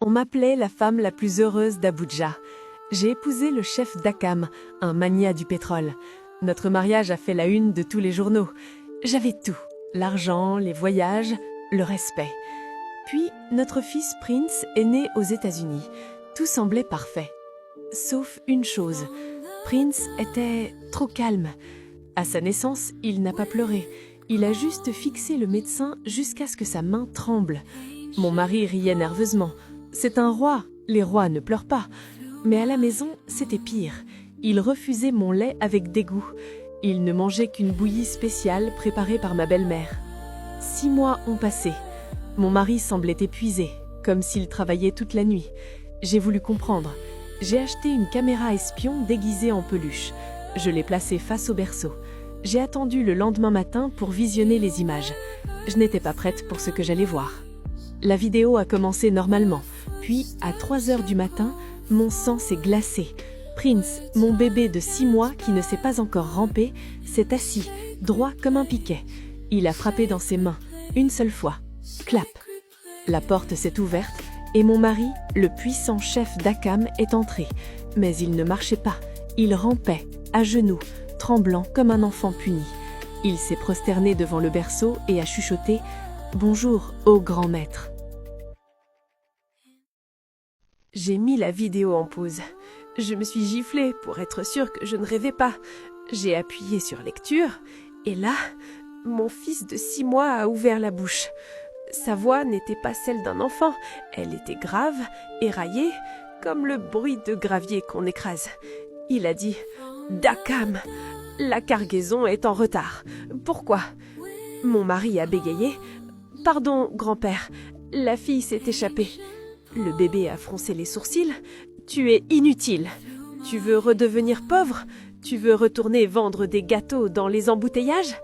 On m'appelait la femme la plus heureuse d'Abuja. J'ai épousé le chef d'Akam, un magnat du pétrole. Notre mariage a fait la une de tous les journaux. J'avais tout, l'argent, les voyages, le respect. Puis, notre fils Prince est né aux États-Unis. Tout semblait parfait. Sauf une chose, Prince était trop calme. À sa naissance, il n'a pas pleuré. Il a juste fixé le médecin jusqu'à ce que sa main tremble. Mon mari riait nerveusement. C'est un roi, les rois ne pleurent pas. Mais à la maison, c'était pire. Il refusait mon lait avec dégoût. Il ne mangeait qu'une bouillie spéciale préparée par ma belle-mère. 6 mois ont passé. Mon mari semblait épuisé, comme s'il travaillait toute la nuit. J'ai voulu comprendre. J'ai acheté une caméra espion déguisée en peluche. Je l'ai placée face au berceau. J'ai attendu le lendemain matin pour visionner les images. Je n'étais pas prête pour ce que j'allais voir. La vidéo a commencé normalement, puis à 3 heures du matin, mon sang s'est glacé. Prince, mon bébé de 6 mois qui ne sait pas encore ramper, s'est assis, droit comme un piquet. Il a frappé dans ses mains, une seule fois. Clap. La porte s'est ouverte et mon mari, le puissant chef d'Akam, est entré. Mais il ne marchait pas. Il rampait, à genoux, tremblant comme un enfant puni. Il s'est prosterné devant le berceau et a chuchoté « Bonjour, ô grand maître ». J'ai mis la vidéo en pause. Je me suis giflée pour être sûre que je ne rêvais pas. J'ai appuyé sur lecture et là, mon fils de 6 mois a ouvert la bouche. Sa voix n'était pas celle d'un enfant, elle était grave, éraillée, comme le bruit de gravier qu'on écrase. Il a dit « Dakam, la cargaison est en retard. Pourquoi ?» Mon mari a bégayé « Pardon, grand-père, la fille s'est échappée. » Le bébé a froncé les sourcils. « Tu es inutile. Tu veux redevenir pauvre? Tu veux retourner vendre des gâteaux dans les embouteillages ?»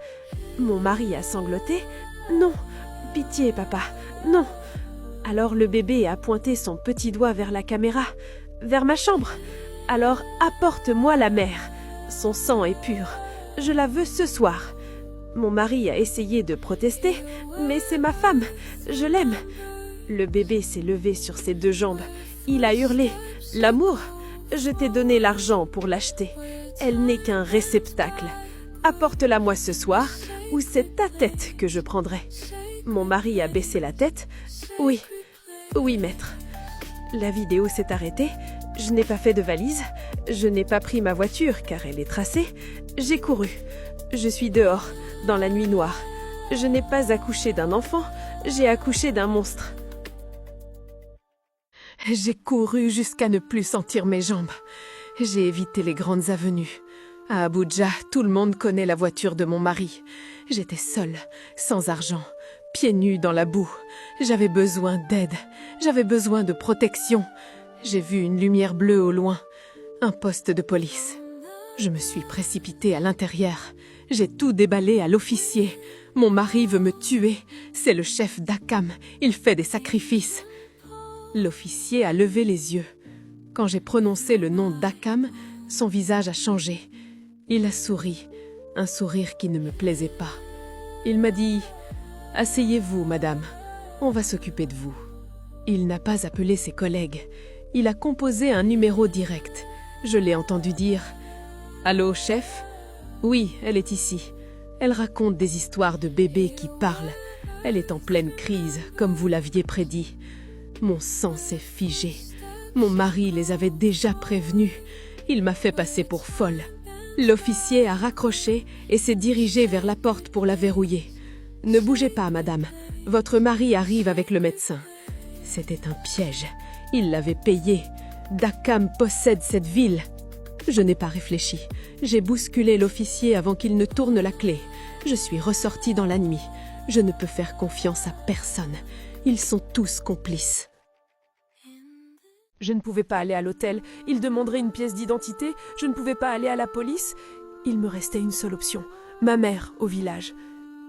Mon mari a sangloté. « Non, pitié, papa, non. » Alors le bébé a pointé son petit doigt vers la caméra, vers ma chambre. « Alors apporte-moi la mère. Son sang est pur. Je la veux ce soir. » Mon mari a essayé de protester, mais c'est ma femme. Je l'aime. Le bébé s'est levé sur ses 2 jambes. Il a hurlé « L'amour, je t'ai donné l'argent pour l'acheter. Elle n'est qu'un réceptacle. Apporte-la-moi ce soir, ou c'est ta tête que je prendrai. » Mon mari a baissé la tête. « Oui, oui, maître. » La vidéo s'est arrêtée. Je n'ai pas fait de valise. Je n'ai pas pris ma voiture car elle est tracée. J'ai couru. Je suis dehors, dans la nuit noire. Je n'ai pas accouché d'un enfant, j'ai accouché d'un monstre. J'ai couru jusqu'à ne plus sentir mes jambes. J'ai évité les grandes avenues. À Abuja, tout le monde connaît la voiture de mon mari. J'étais seule, sans argent, pieds nus dans la boue. J'avais besoin d'aide, j'avais besoin de protection. J'ai vu une lumière bleue au loin, un poste de police. Je me suis précipitée à l'intérieur. J'ai tout déballé à l'officier. Mon mari veut me tuer. C'est le chef d'Akam. Il fait des sacrifices. L'officier a levé les yeux. Quand j'ai prononcé le nom d'Akam, son visage a changé. Il a souri, un sourire qui ne me plaisait pas. Il m'a dit « Asseyez-vous, madame. On va s'occuper de vous. » Il n'a pas appelé ses collègues. Il a composé un numéro direct. Je l'ai entendu dire « Allô, chef ? Oui, elle est ici. Elle raconte des histoires de bébés qui parlent. Elle est en pleine crise, comme vous l'aviez prédit. Mon sang s'est figé. Mon mari les avait déjà prévenus. Il m'a fait passer pour folle. » L'officier a raccroché et s'est dirigé vers la porte pour la verrouiller. « Ne bougez pas, madame. Votre mari arrive avec le médecin. » C'était un piège. Il l'avait payé. Dakam possède cette ville. Je n'ai pas réfléchi. J'ai bousculé l'officier avant qu'il ne tourne la clé. Je suis ressortie dans la nuit. Je ne peux faire confiance à personne. Ils sont tous complices. Je ne pouvais pas aller à l'hôtel. Ils demanderaient une pièce d'identité. Je ne pouvais pas aller à la police. Il me restait une seule option. Ma mère, au village.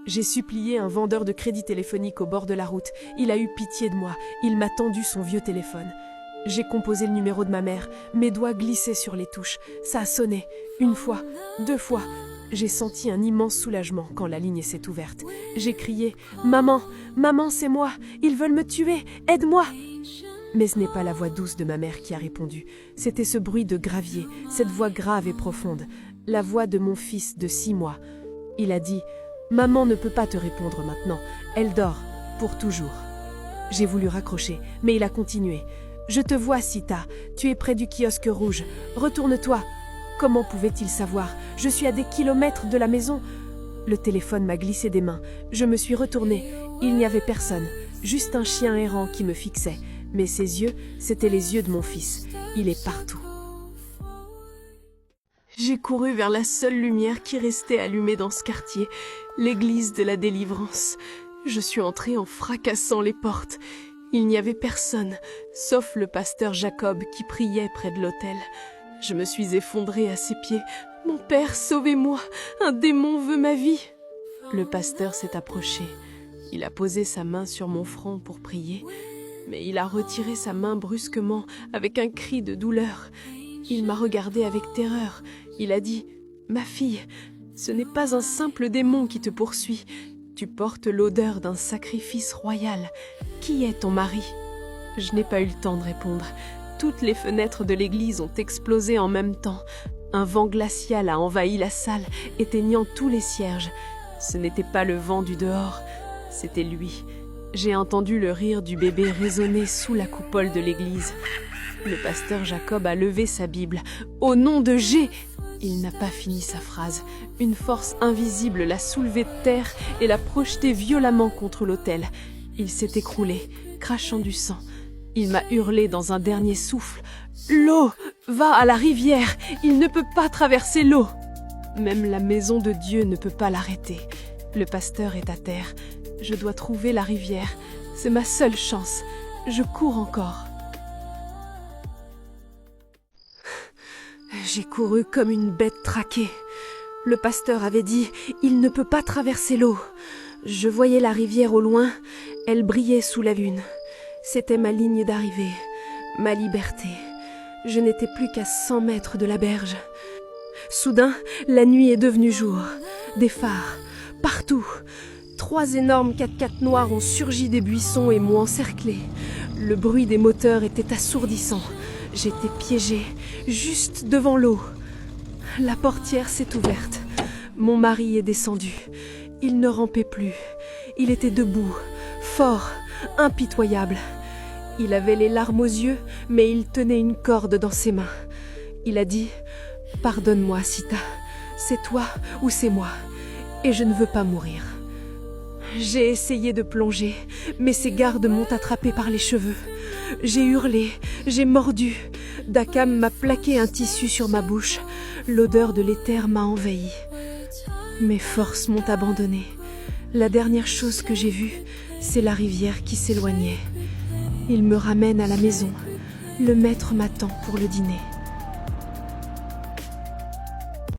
J'ai supplié un vendeur de crédit téléphonique au bord de la route. Il a eu pitié de moi. Il m'a tendu son vieux téléphone. J'ai composé le numéro de ma mère. Mes doigts glissaient sur les touches. Ça a sonné. 1 fois, 2 fois. J'ai senti un immense soulagement quand la ligne s'est ouverte. J'ai crié « Maman, maman, c'est moi. Ils veulent me tuer. Aide-moi » Mais ce n'est pas la voix douce de ma mère qui a répondu. C'était ce bruit de gravier, cette voix grave et profonde, la voix de mon fils de 6 mois. Il a dit « Maman ne peut pas te répondre maintenant, elle dort, pour toujours. » J'ai voulu raccrocher, mais il a continué. « Je te vois, Sita, tu es près du kiosque rouge, retourne-toi. » Comment pouvait-il savoir? Je suis à des kilomètres de la maison. Le téléphone m'a glissé des mains. Je me suis retournée. Il n'y avait personne, juste un chien errant qui me fixait. Mais ses yeux, c'étaient les yeux de mon fils. Il est partout. J'ai couru vers la seule lumière qui restait allumée dans ce quartier, l'église de la délivrance. Je suis entrée en fracassant les portes. Il n'y avait personne, sauf le pasteur Jacob qui priait près de l'autel. Je me suis effondrée à ses pieds. « Mon père, sauvez-moi! Un démon veut ma vie !» Le pasteur s'est approché. Il a posé sa main sur mon front pour prier, mais il a retiré sa main brusquement avec un cri de douleur. Il m'a regardée avec terreur. Il a dit « Ma fille, ce n'est pas un simple démon qui te poursuit. Tu portes l'odeur d'un sacrifice royal. Qui est ton mari ?» Je n'ai pas eu le temps de répondre. Toutes les fenêtres de l'église ont explosé en même temps. Un vent glacial a envahi la salle, éteignant tous les cierges. Ce n'était pas le vent du dehors, c'était lui. J'ai entendu le rire du bébé résonner sous la coupole de l'église. Le pasteur Jacob a levé sa Bible. « Au nom de G !» Il n'a pas fini sa phrase. Une force invisible l'a soulevé de terre et l'a projeté violemment contre l'autel. Il s'est écroulé, crachant du sang. Il m'a hurlé dans un dernier souffle. « L'eau! Va à la rivière! Il ne peut pas traverser l'eau !» Même la maison de Dieu ne peut pas l'arrêter. Le pasteur est à terre. Je dois trouver la rivière. C'est ma seule chance. Je cours encore. J'ai couru comme une bête traquée. Le pasteur avait dit « Il ne peut pas traverser l'eau ». Je voyais la rivière au loin. Elle brillait sous la lune. C'était ma ligne d'arrivée, ma liberté. Je n'étais plus qu'à 100 mètres de la berge. Soudain, la nuit est devenue jour. Des phares, partout. 3 énormes 4x4 noirs ont surgi des buissons et m'ont encerclé. Le bruit des moteurs était assourdissant. J'étais piégée, juste devant l'eau. La portière s'est ouverte. Mon mari est descendu. Il ne rampait plus. Il était debout, fort, impitoyable. Il avait les larmes aux yeux, mais il tenait une corde dans ses mains. Il a dit « Pardonne-moi, Sita. C'est toi ou c'est moi. Et je ne veux pas mourir. » J'ai essayé de plonger, mais ces gardes m'ont attrapé par les cheveux. J'ai hurlé, j'ai mordu. Dakam m'a plaqué un tissu sur ma bouche. L'odeur de l'éther m'a envahi. Mes forces m'ont abandonné. La dernière chose que j'ai vue, c'est la rivière qui s'éloignait. Il me ramène à la maison. Le maître m'attend pour le dîner.